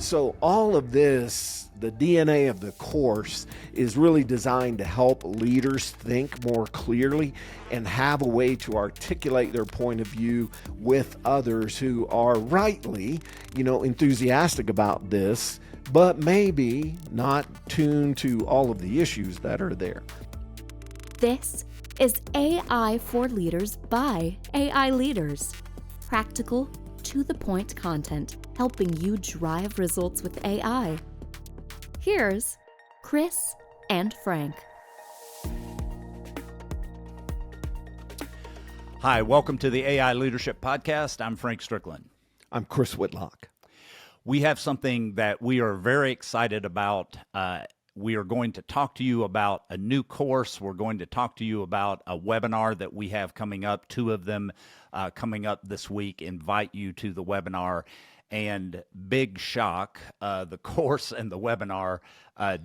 So all of this, the DNA of the course, is really designed to help leaders think more clearly and have a way to articulate their point of view with others who are rightly, enthusiastic about this, but maybe not tuned to all of the issues that are there. This is AI for Leaders by AI Leaders. Practical, to-the-point content helping you drive results with AI. Here's Chris and Frank. Hi, welcome to the AI Leadership Podcast. I'm Frank Strickland. I'm Chris Whitlock. We have something that we are very excited about. We are going to talk to you about a new course. We're going to talk to you about a webinar that we have coming up, 2 of them coming up this week. Invite you to the webinar. And big shock, the course and the webinar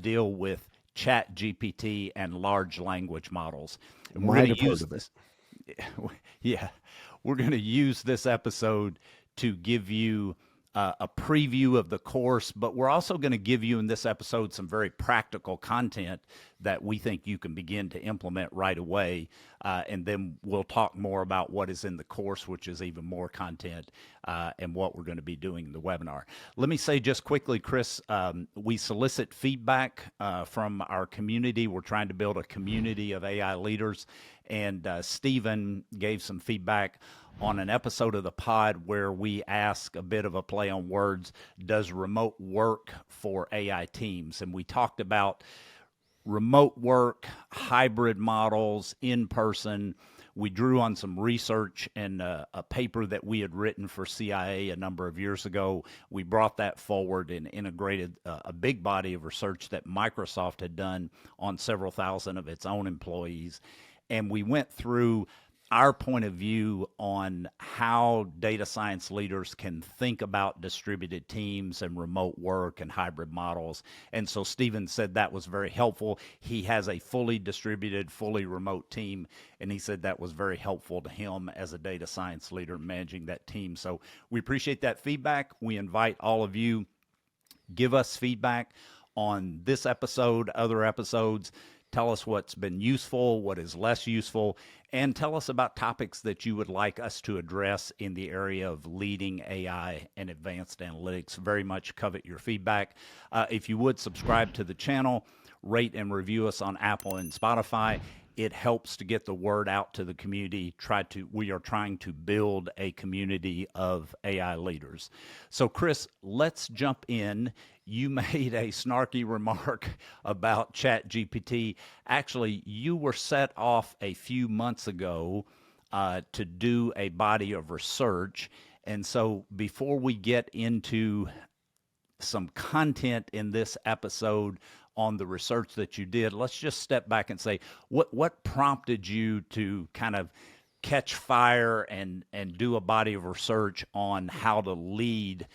deal with ChatGPT and large language models. And we're going to use this. Yeah, we're going to use this episode to give you a preview of the course, but we're also going to give you in this episode some very practical content that we think you can begin to implement right away. And then we'll talk more about what is in the course, which is even more content, and what we're going to be doing in the webinar. Let me say just quickly, Chris, we solicit feedback from our community. We're trying to build a community of AI leaders, and Stephen gave some feedback on an episode of the pod where we ask a bit of a play on words, does remote work for AI teams? And we talked about remote work, hybrid models, in person. We drew on some research and a paper that we had written for CIA a number of years ago. We brought that forward and integrated a big body of research that Microsoft had done on several thousand of its own employees. And we went through our point of view on how data science leaders can think about distributed teams and remote work and hybrid models. And so Stephen said that was very helpful. He has a fully distributed, fully remote team, and he said that was very helpful to him as a data science leader managing that team. So we appreciate that feedback. We invite all of you, give us feedback on this episode, other episodes. Tell us what's been useful, what is less useful, and tell us about topics that you would like us to address in the area of leading AI and advanced analytics. Very much covet your feedback. If you would subscribe to the channel, rate and review us on Apple and Spotify. It helps to get the word out to the community. We are trying to build a community of AI leaders. So Chris, let's jump in. You made a snarky remark about ChatGPT. Actually, you were set off a few months ago to do a body of research. And so before we get into some content in this episode on the research that you did, let's just step back and say, what prompted you to kind of catch fire and do a body of research on how to lead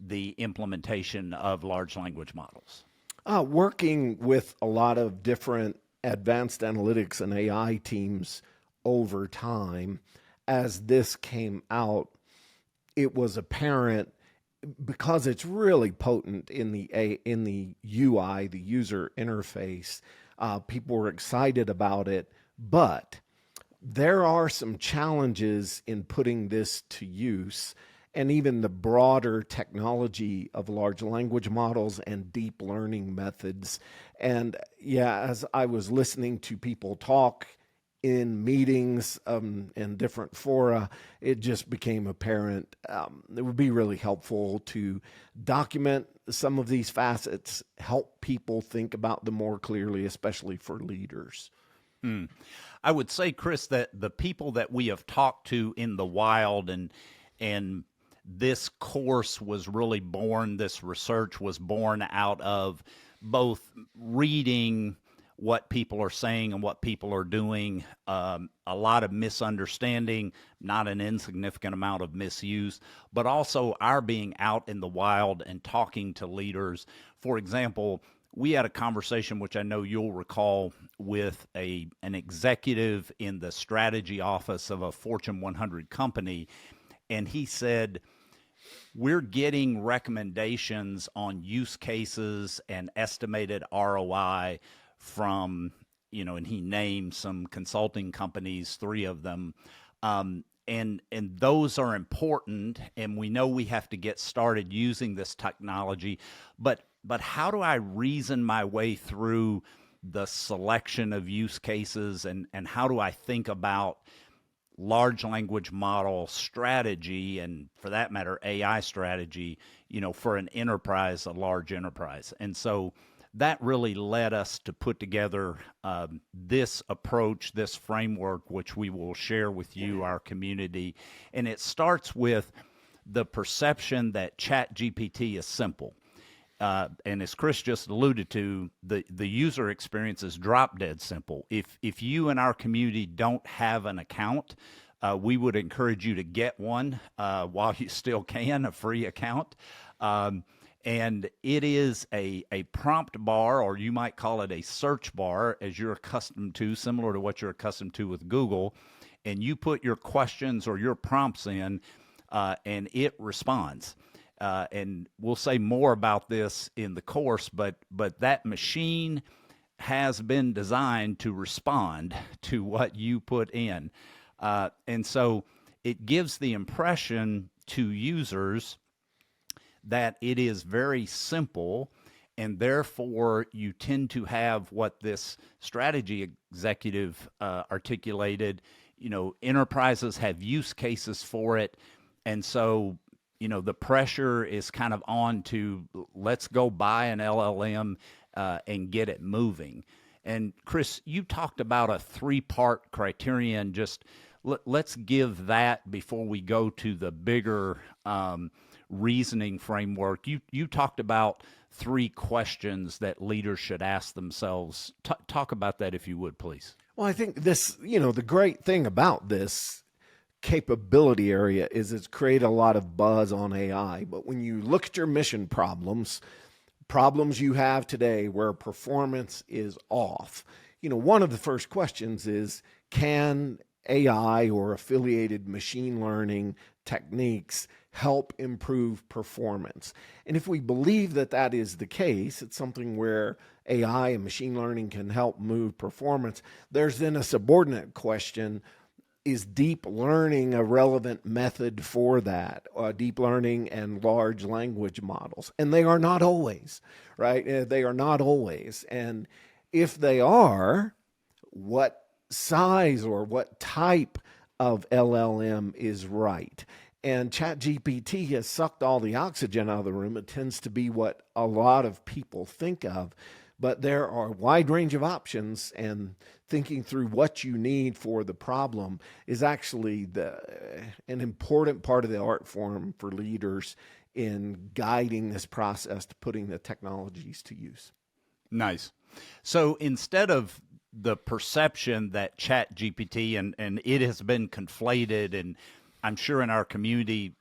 the implementation of large language models? Working with a lot of different advanced analytics and AI teams over time, as this came out, it was apparent, because it's really potent in the UI, the user interface. People were excited about it, but there are some challenges in putting this to use, and even the broader technology of large language models and deep learning methods. And yeah, as I was listening to people talk in meetings and different fora, it just became apparent it would be really helpful to document some of these facets, help people think about them more clearly, especially for leaders. I would say, Chris, that the people that we have talked to in the wild, and this course was really born, this research was born out of both reading what people are saying and what people are doing, a lot of misunderstanding, not an insignificant amount of misuse, but also our being out in the wild and talking to leaders. For example, we had a conversation, which I know you'll recall, with an executive in the strategy office of a Fortune 100 company, and he said, we're getting recommendations on use cases and estimated ROI from, and he named some consulting companies, 3 of them. And those are important, and we know we have to get started using this technology. But how do I reason my way through the selection of use cases, and how do I think about large language model strategy, and for that matter, AI strategy, for an enterprise, a large enterprise? And so that really led us to put together this approach, this framework, which we will share with you, our community. And it starts with the perception that ChatGPT is simple. And as Chris just alluded to, the user experience is drop dead simple. If you in our community don't have an account, we would encourage you to get one while you still can, a free account. And it is a prompt bar, or you might call it a search bar, as you're accustomed to, similar to what you're accustomed to with Google. And you put your questions or your prompts in, and it responds. And we'll say more about this in the course, but that machine has been designed to respond to what you put in. And so it gives the impression to users that it is very simple, and therefore you tend to have what this strategy executive articulated. Enterprises have use cases for it, and so the pressure is kind of on to, let's go buy an LLM and get it moving. And Chris, you talked about a 3-part criterion. Just let's give that before we go to the bigger reasoning framework. You talked about 3 questions that leaders should ask themselves. Talk about that, if you would, please. Well, I think this, the great thing about this capability area is it's created a lot of buzz on AI. But when you look at your mission problems you have today where performance is off, one of the first questions is, can AI or affiliated machine learning techniques help improve performance? And if we believe that that is the case, it's something where AI and machine learning can help move performance. There's then a subordinate question: is deep learning a relevant method for that? Deep learning and large language models. And they are not always, right? They are not always. And if they are, what size or what type of LLM is right? And ChatGPT has sucked all the oxygen out of the room. It tends to be what a lot of people think of. But there are a wide range of options, and thinking through what you need for the problem is actually an important part of the art form for leaders in guiding this process to putting the technologies to use. Nice. So instead of the perception that ChatGPT, and it has been conflated, and I'm sure in our community,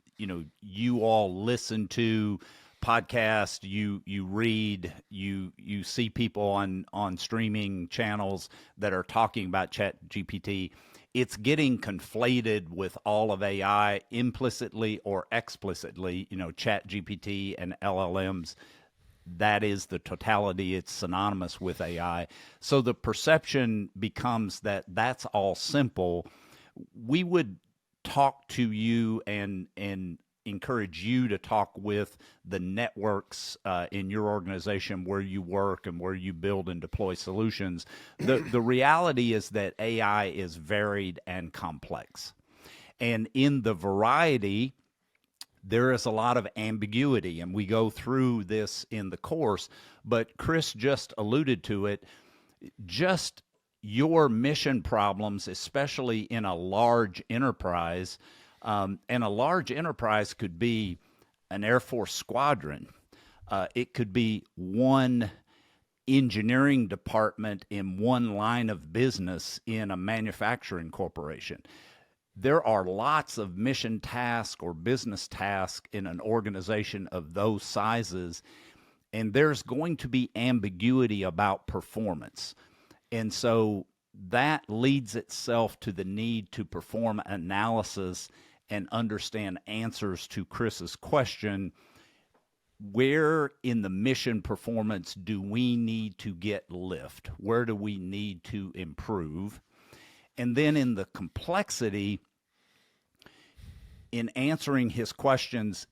you all listen to podcast, you read, you see people on streaming channels that are talking about ChatGPT. It's getting conflated with all of AI implicitly or explicitly. ChatGPT and LLMs, that is the totality. It's synonymous with AI. So the perception becomes that that's all simple. We would talk to you and encourage you to talk with the networks in your organization where you work and where you build and deploy solutions. The reality is that AI is varied and complex. And in the variety, there is a lot of ambiguity, and we go through this in the course, but Chris just alluded to it. Just your mission problems, especially in a large enterprise, and a large enterprise could be an Air Force squadron. It could be one engineering department in one line of business in a manufacturing corporation. There are lots of mission tasks or business tasks in an organization of those sizes, and there's going to be ambiguity about performance. And so that leads itself to the need to perform analysis and understand answers to Chris's question. Where in the mission performance do we need to get lift? Where do we need to improve? And then in the complexity, in answering his questions,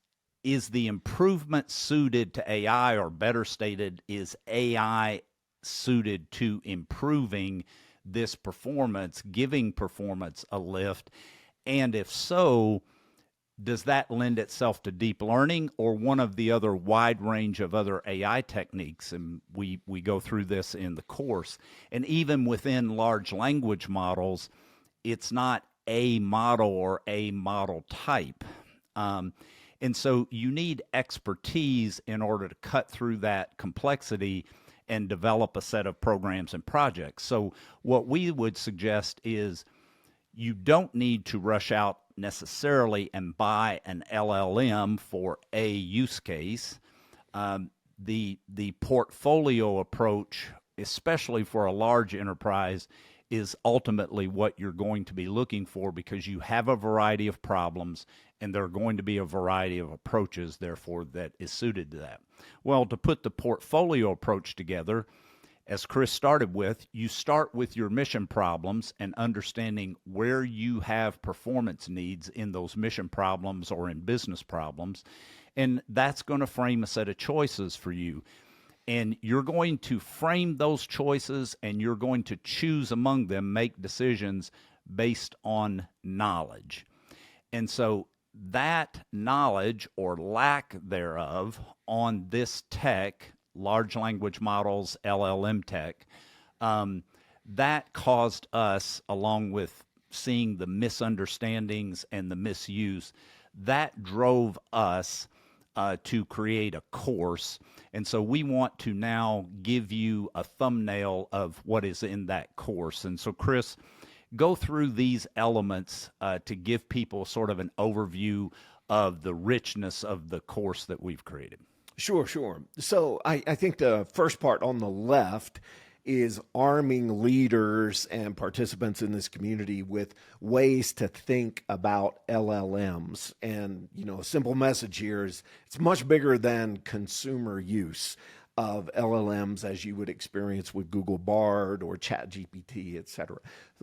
is the improvement suited to AI, or better stated, is AI suited to improving this performance, giving performance a lift? And if so, does that lend itself to deep learning or one of the other wide range of other AI techniques? And we go through this in the course. And even within large language models, it's not a model or a model type. And so you need expertise in order to cut through that complexity and develop a set of programs and projects. So what we would suggest is you don't need to rush out necessarily and buy an LLM for a use case. The portfolio approach, especially for a large enterprise, is ultimately what you're going to be looking for, because you have a variety of problems and there are going to be a variety of approaches, therefore, that is suited to that. Well, to put the portfolio approach together, as Chris started with, you start with your mission problems and understanding where you have performance needs in those mission problems or in business problems. And that's going to frame a set of choices for you. And you're going to frame those choices and you're going to choose among them, make decisions based on knowledge. And so that knowledge or lack thereof on this tech, large language models, LLM tech, that caused us, along with seeing the misunderstandings and the misuse, that drove us to create a course. And so we want to now give you a thumbnail of what is in that course. And so, Chris, go through these elements to give people sort of an overview of the richness of the course that we've created. Sure. So I think the first part on the left is arming leaders and participants in this community with ways to think about LLMs. And, a simple message here is it's much bigger than consumer use of LLMs as you would experience with Google Bard or ChatGPT, et cetera.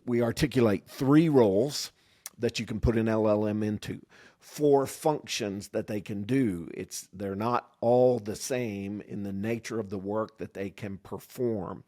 We articulate 3 roles that you can put an LLM into, 4 functions that they can do. They're not all the same in the nature of the work that they can perform.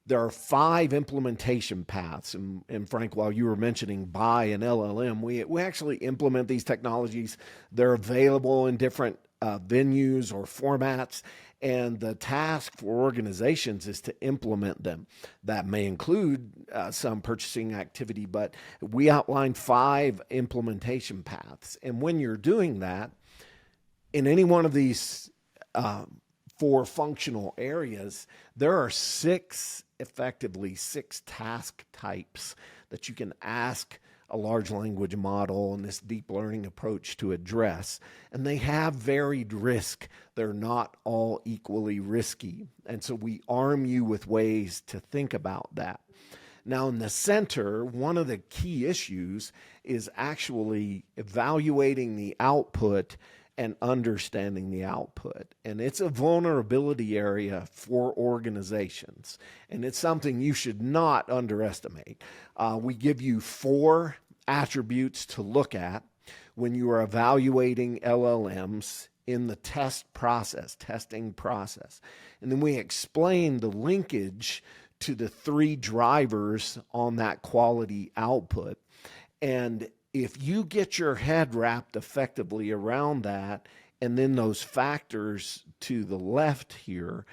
There are 5 implementation paths. And Frank, while you were mentioning buy an LLM, we actually implement these technologies. They're available in different venues or formats. And the task for organizations is to implement them. That may include some purchasing activity, but we outline 5 implementation paths. And when you're doing that, in any one of these 4 functional areas, there are 6 task types that you can ask a large language model and this deep learning approach to address. And they have varied risk. They're not all equally risky. And so we arm you with ways to think about that. Now, in the center, one of the key issues is actually evaluating the output and understanding the output. And it's a vulnerability area for organizations. And it's something you should not underestimate. We give you 4 attributes to look at when you are evaluating LLMs in the testing process. And then we explain the linkage to the 3 drivers on that quality output. And if you get your head wrapped effectively around that, and then those factors to the left here,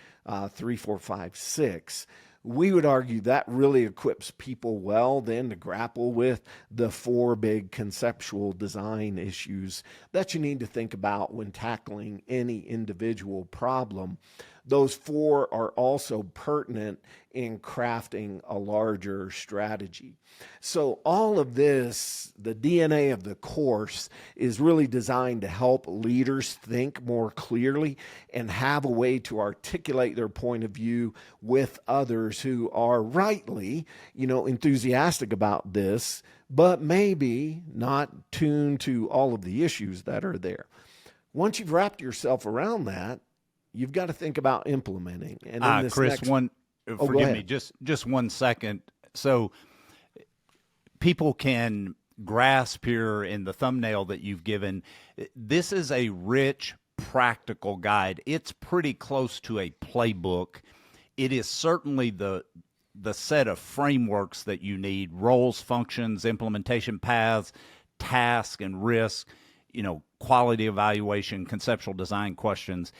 3, 4, 5, 6, we would argue that really equips people well then to grapple with the 4 big conceptual design issues that you need to think about when tackling any individual problem. Those 4 are also pertinent in crafting a larger strategy. So all of this, the DNA of the course, is really designed to help leaders think more clearly and have a way to articulate their point of view with others leaders who are rightly, enthusiastic about this, but maybe not tuned to all of the issues that are there. Once you've wrapped yourself around that, you've got to think about implementing. And in this Chris, forgive me, just 1 second. So people can grasp here in the thumbnail that you've given, this is a rich, practical guide. It's pretty close to a playbook. It is certainly the set of frameworks that you need: roles, functions, implementation paths, task and risk, quality evaluation, conceptual design questions.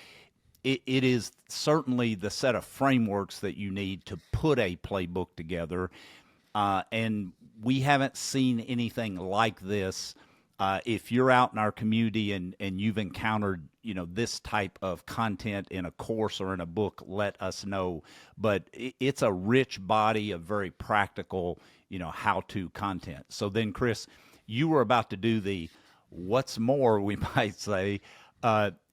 It is certainly the set of frameworks that you need to put a playbook together. And we haven't seen anything like this. If you're out in our community and you've encountered, this type of content in a course or in a book, let us know. But it's a rich body of very practical, how-to content. So then, Chris, you were about to do the what's more, we might say.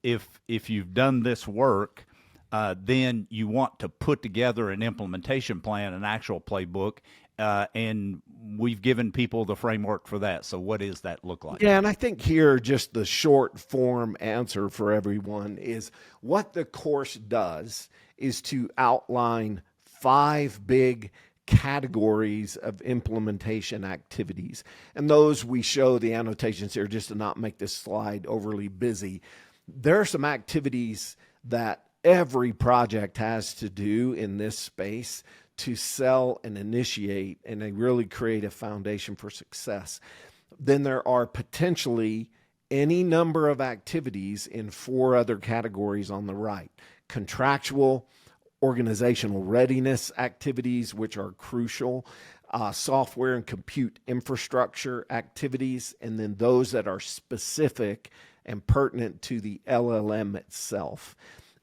If you've done this work, then you want to put together an implementation plan, an actual playbook, and we've given people the framework for that. So what does that look like? Yeah, and I think here just the short form answer for everyone is what the course does is to outline 5 big categories of implementation activities. And those we show the annotations here just to not make this slide overly busy. There are some activities that every project has to do in this space to sell and initiate, and they really create a foundation for success. Then there are potentially any number of activities in 4 other categories on the right: contractual, organizational readiness activities, which are crucial, software and compute infrastructure activities, and then those that are specific and pertinent to the LLM itself.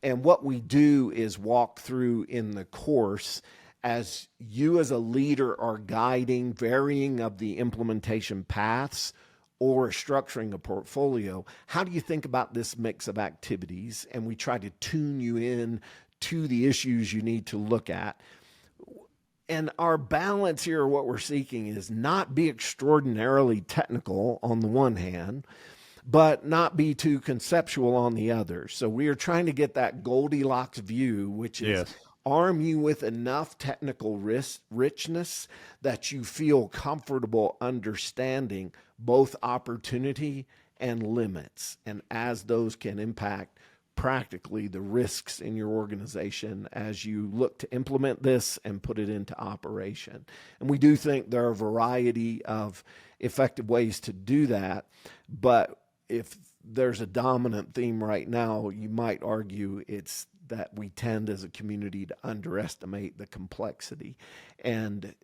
And what we do is walk through in the course, as you as a leader are guiding varying of the implementation paths or structuring a portfolio, how do you think about this mix of activities? And we try to tune you in to the issues you need to look at. And our balance here, what we're seeking, is not be extraordinarily technical on the one hand, but not be too conceptual on the other. So we are trying to get that Goldilocks view, which is arm you with enough technical richness that you feel comfortable understanding both opportunity and limits, and as those can impact practically the risks in your organization as you look to implement this and put it into operation. And we do think there are a variety of effective ways to do that, but if there's a dominant theme right now, you might argue it's that we tend as a community to underestimate the complexity, and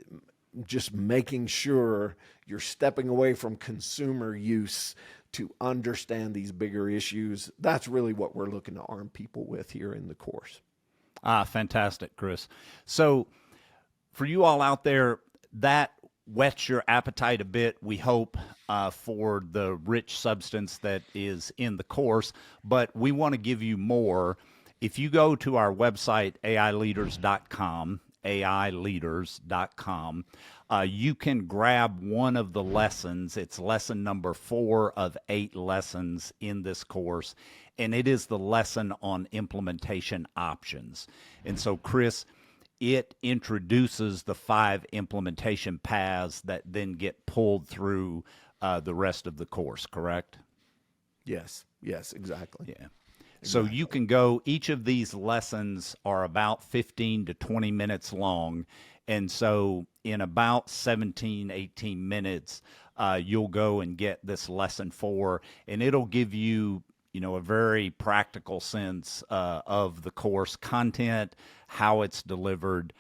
just making sure you're stepping away from consumer use to understand these bigger issues. That's really what we're looking to arm people with here in the course. Fantastic, Chris. So for you all out there, that whets your appetite a bit, we hope, for the rich substance that is in the course, but we want to give you more. If you go to our website, aileaders.com, aileaders.com, you can grab one of the lessons. It's lesson number 4 of 8 lessons in this course, and it is the lesson on implementation options. And so, Chris, it introduces the 5 implementation paths that then get pulled through the rest of the course, correct? Yes, exactly. Yeah. So you can go, each of these lessons are about 15 to 20 minutes long. And so in about 17, 18 minutes, you'll go and get this lesson 4, and it'll give you, a very practical sense of the course content, how it's delivered,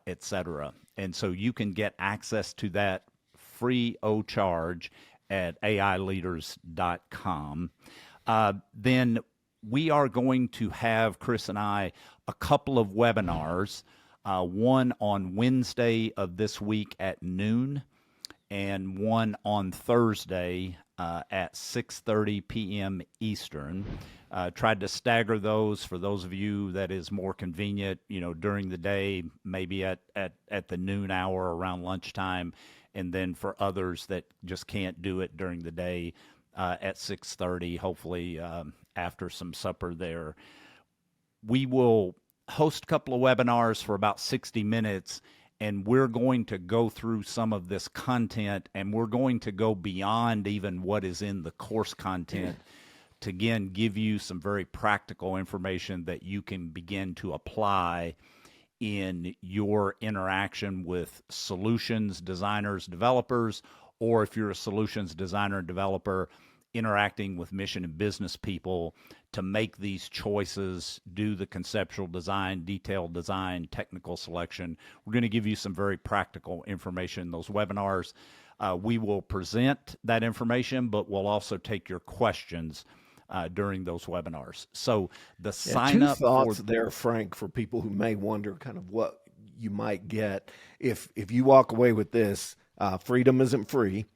etc. And so you can get access to that free of charge at aileaders.com. Then we are going to have, Chris and I, a couple of webinars, one on Wednesday of this week at noon, and one on Thursday at 6:30 p.m. Eastern. Tried to stagger those for those of you that is more convenient, during the day, maybe at the noon hour around lunchtime, and then for others that just can't do it during the day, at 6:30, hopefully after some supper there. We will host a couple of webinars for about 60 minutes, and we're going to go through some of this content, and we're going to go beyond even what is in the course content to, again, give you some very practical information that you can begin to apply in your interaction with solutions designers, developers, or if you're a solutions designer and developer interacting with mission and business people to make these choices, do the conceptual design, detailed design, technical selection. We're going to give you some very practical information in those webinars. We will present that information, but we'll also take your questions during those webinars. So the sign up two thoughts there, Frank, for people who may wonder kind of what you might get if you walk away with this. Freedom isn't free.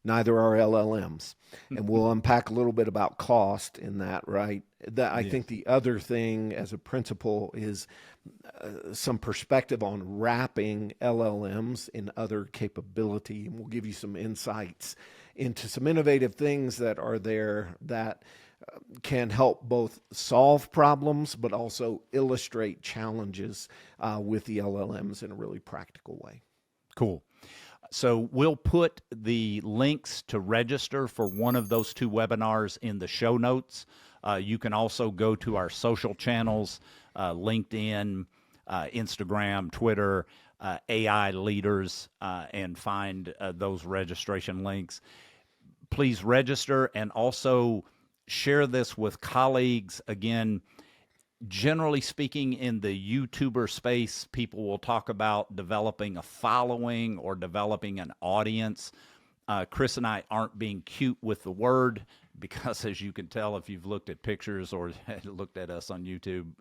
Neither are LLMs. And we'll unpack a little bit about cost in that, right? I think the other thing as a principle is some perspective on wrapping LLMs in other capability. And we'll give you some insights into some innovative things that are there that can help both solve problems, but also illustrate challenges with the LLMs in a really practical way. Cool. So we'll put the links to register for one of those two webinars in the show notes. You can also go to our social channels, LinkedIn, Instagram, Twitter, AI Leaders, and find those registration links. Please register and also share this with colleagues. Again, generally speaking, in the YouTuber space, people will talk about developing a following or developing an audience. Chris and I aren't being cute with the word because, as you can tell, if you've looked at pictures or looked at us on YouTube,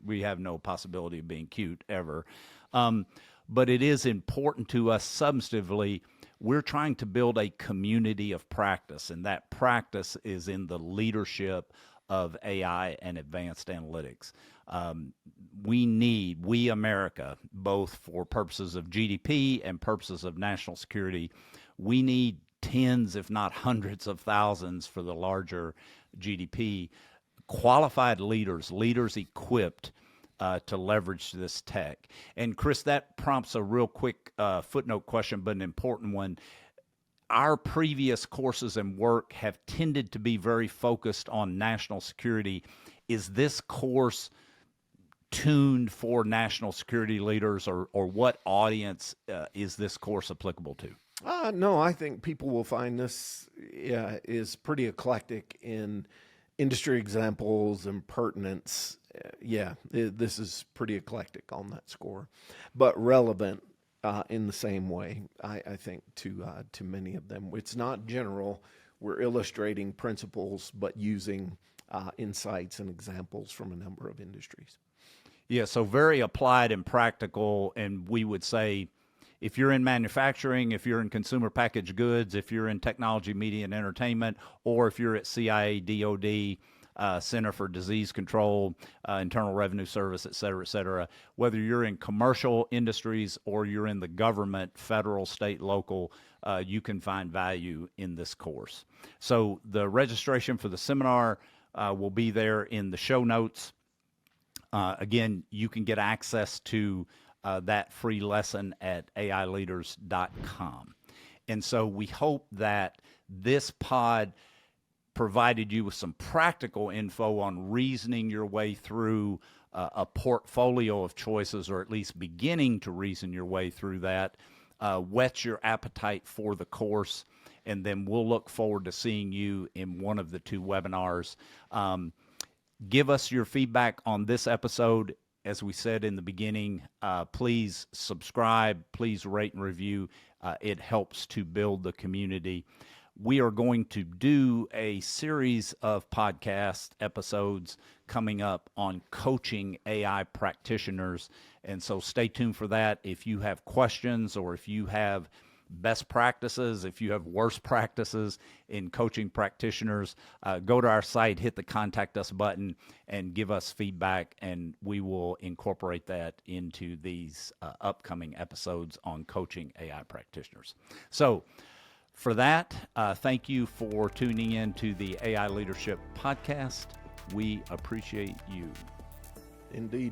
we have no possibility of being cute ever. But it is important to us substantively. We're trying to build a community of practice, and that practice is in the leadership of AI and advanced analytics. We America, both for purposes of GDP and purposes of national security, we need tens, if not hundreds of thousands for the larger GDP, qualified leaders equipped to leverage this tech. And Chris, that prompts a real quick footnote question, but an important one. Our previous courses and work have tended to be very focused on national security. Is this course tuned for national security leaders, or what audience is this course applicable to? No, I think people will find this is pretty eclectic in industry examples and pertinence. This is pretty eclectic on that score, but relevant in the same way, I think, to many of them. It's not general. We're illustrating principles, but using insights and examples from a number of industries. Yeah, so very applied and practical. And we would say, if you're in manufacturing, if you're in consumer packaged goods, if you're in technology, media, and entertainment, or if you're at CIA, DOD, Center for Disease Control, Internal Revenue Service, et cetera, whether you're in commercial industries or you're in the government, federal, state, local, you can find value in this course. So the registration for the seminar will be there in the show notes. Again, you can get access to that free lesson at aileaders.com. And so we hope that this pod provided you with some practical info on reasoning your way through a portfolio of choices, or at least beginning to reason your way through that, whets your appetite for the course, and then we'll look forward to seeing you in one of the two webinars. Give us your feedback on this episode. As we said in the beginning, please subscribe, please rate and review. It helps to build the community. We are going to do a series of podcast episodes coming up on coaching AI practitioners. And so stay tuned for that. If you have questions or if you have best practices, if you have worst practices in coaching practitioners, go to our site, hit the contact us button, and give us feedback, and we will incorporate that into these upcoming episodes on coaching AI practitioners. So for that, thank you for tuning in to the AI Leadership Podcast. We appreciate you. Indeed.